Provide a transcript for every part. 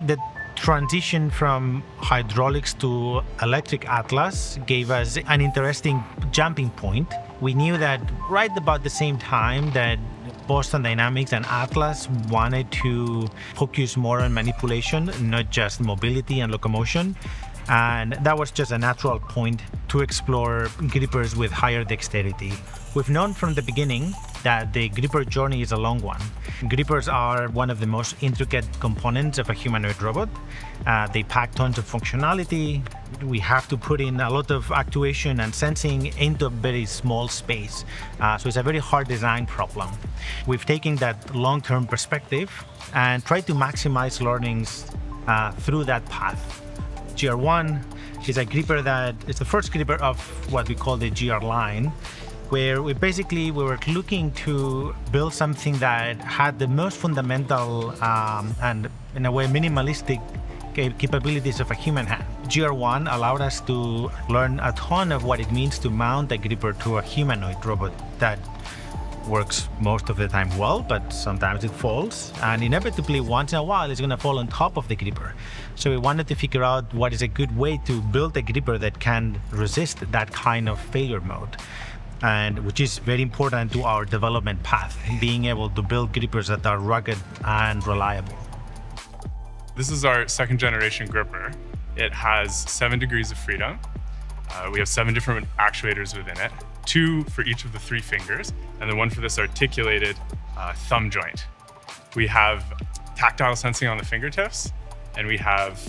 The transition from hydraulics to electric Atlas gave us an interesting jumping point. We knew that right about the same time that Boston Dynamics and Atlas wanted to focus more on manipulation, not just mobility and locomotion. And that was just a natural point to explore grippers with higher dexterity. We've known from the beginning that the gripper journey is a long one. Grippers are one of the most intricate components of a humanoid robot. They pack tons of functionality. We have to put in a lot of actuation and sensing into a very small space. So it's a very hard design problem. We've taken that long-term perspective and tried to maximize learnings through that path. GR1 is a gripper that is the first gripper of what we call the GR line, where we were looking to build something that had the most fundamental and in a way minimalistic capabilities of a human hand. GR1 allowed us to learn a ton of what it means to mount a gripper to a humanoid robot that works most of the time well, but sometimes it falls, and inevitably once in a while it's going to fall on top of the gripper. So we wanted to figure out what is a good way to build a gripper that can resist that kind of failure mode, and which is very important to our development path, being able to build grippers that are rugged and reliable. This is our second generation gripper. It has 7 degrees of freedom. We have 7 different actuators within it, 2 for each of the 3 fingers, and then 1 for this articulated thumb joint. We have tactile sensing on the fingertips, and we have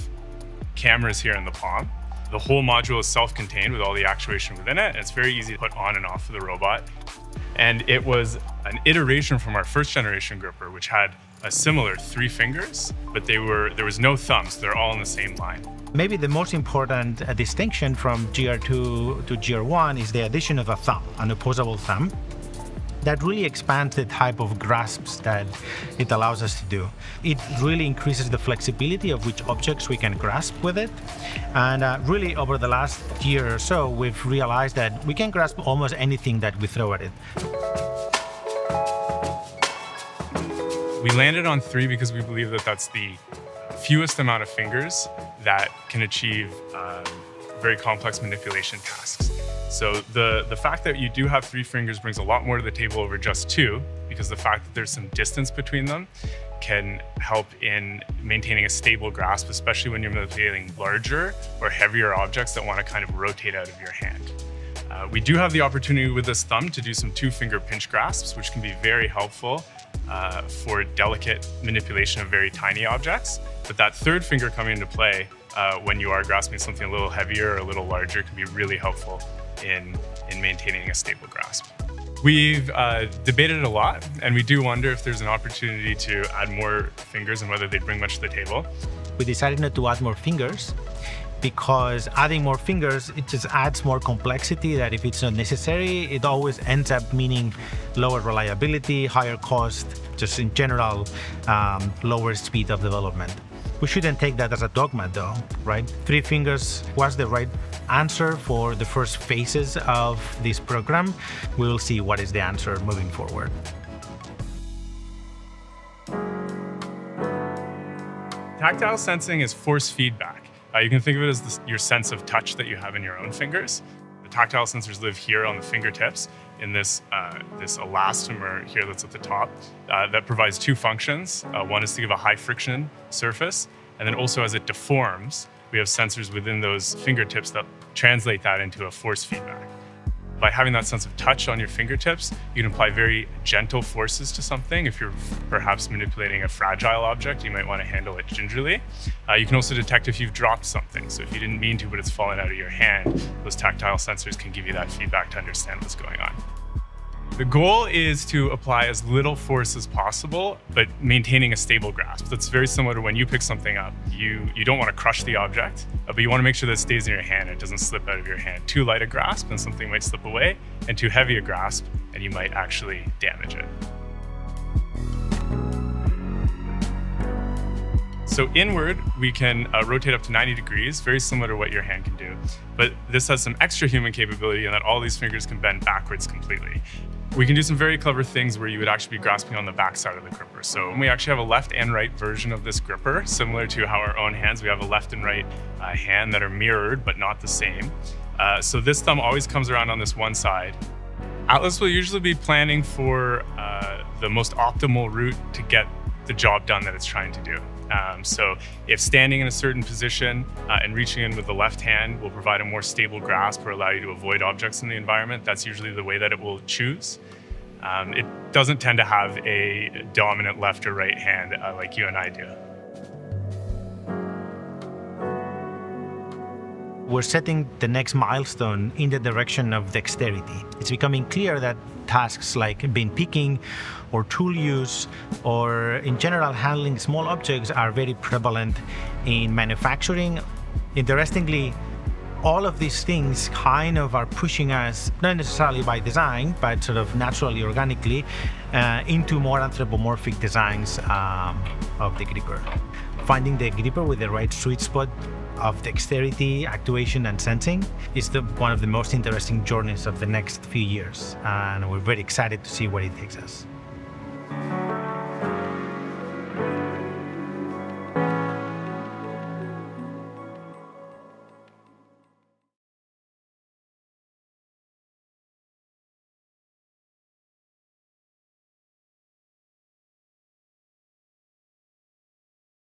cameras here in the palm. The whole module is self-contained with all the actuation within it, and it's very easy to put on and off for the robot. And it was an iteration from our first generation gripper, which had a similar 3 fingers, but there was no thumbs. They're all in the same line. Maybe the most important distinction from GR2 to GR1 is the addition of a thumb, an opposable thumb. That really expands the type of grasps that it allows us to do. It really increases the flexibility of which objects we can grasp with it. And really over the last year or so, we've realized that we can grasp almost anything that we throw at it. We landed on 3 because we believe that that's the fewest amount of fingers that can achieve very complex manipulation tasks. So the fact that you do have 3 fingers brings a lot more to the table over just 2, because the fact that there's some distance between them can help in maintaining a stable grasp, especially when you're manipulating larger or heavier objects that want to kind of rotate out of your hand. We do have the opportunity with this thumb to do some 2-finger pinch grasps, which can be very helpful for delicate manipulation of very tiny objects. But that 3rd finger coming into play when you are grasping something a little heavier or a little larger can be really helpful in maintaining a stable grasp. We've debated it a lot, and we do wonder if there's an opportunity to add more fingers and whether they bring much to the table. We decided not to add more fingers because adding more fingers, it just adds more complexity that if it's not necessary, it always ends up meaning lower reliability, higher cost, just in general, lower speed of development. We shouldn't take that as a dogma though, right? 3 fingers was the right answer for the first phases of this program. We will see what is the answer moving forward. Tactile sensing is force feedback. You can think of it as your sense of touch that you have in your own fingers. The tactile sensors live here on the fingertips in this elastomer here that's at the top that provides 2 functions. One is to give a high friction surface, and then also as it deforms, we have sensors within those fingertips that translate that into a force feedback. By having that sense of touch on your fingertips, you can apply very gentle forces to something. If you're perhaps manipulating a fragile object, you might want to handle it gingerly. You can also detect if you've dropped something. So if you didn't mean to, but it's fallen out of your hand, those tactile sensors can give you that feedback to understand what's going on. The goal is to apply as little force as possible, but maintaining a stable grasp. That's very similar to when you pick something up. You don't want to crush the object, but you want to make sure that it stays in your hand and it doesn't slip out of your hand. Too light a grasp and something might slip away, and too heavy a grasp and you might actually damage it. So inward, we can rotate up to 90 degrees, very similar to what your hand can do. But this has some extra human capability in that all these fingers can bend backwards completely. We can do some very clever things where you would actually be grasping on the back side of the gripper. So we actually have a left and right version of this gripper, similar to how our own hands, we have a left and right hand that are mirrored, but not the same. So this thumb always comes around on this one side. Atlas will usually be planning for the most optimal route to get the job done that it's trying to do. So if standing in a certain position and reaching in with the left hand will provide a more stable grasp or allow you to avoid objects in the environment, that's usually the way that it will choose. It doesn't tend to have a dominant left or right hand like you and I do. We're setting the next milestone in the direction of dexterity. It's becoming clear that tasks like bin picking or tool use or in general handling small objects are very prevalent in manufacturing. Interestingly, all of these things kind of are pushing us, not necessarily by design, but sort of naturally, organically, into more anthropomorphic designs of the gripper. Finding the gripper with the right sweet spot of dexterity, actuation, and sensing is one of the most interesting journeys of the next few years. And we're very excited to see where it takes us.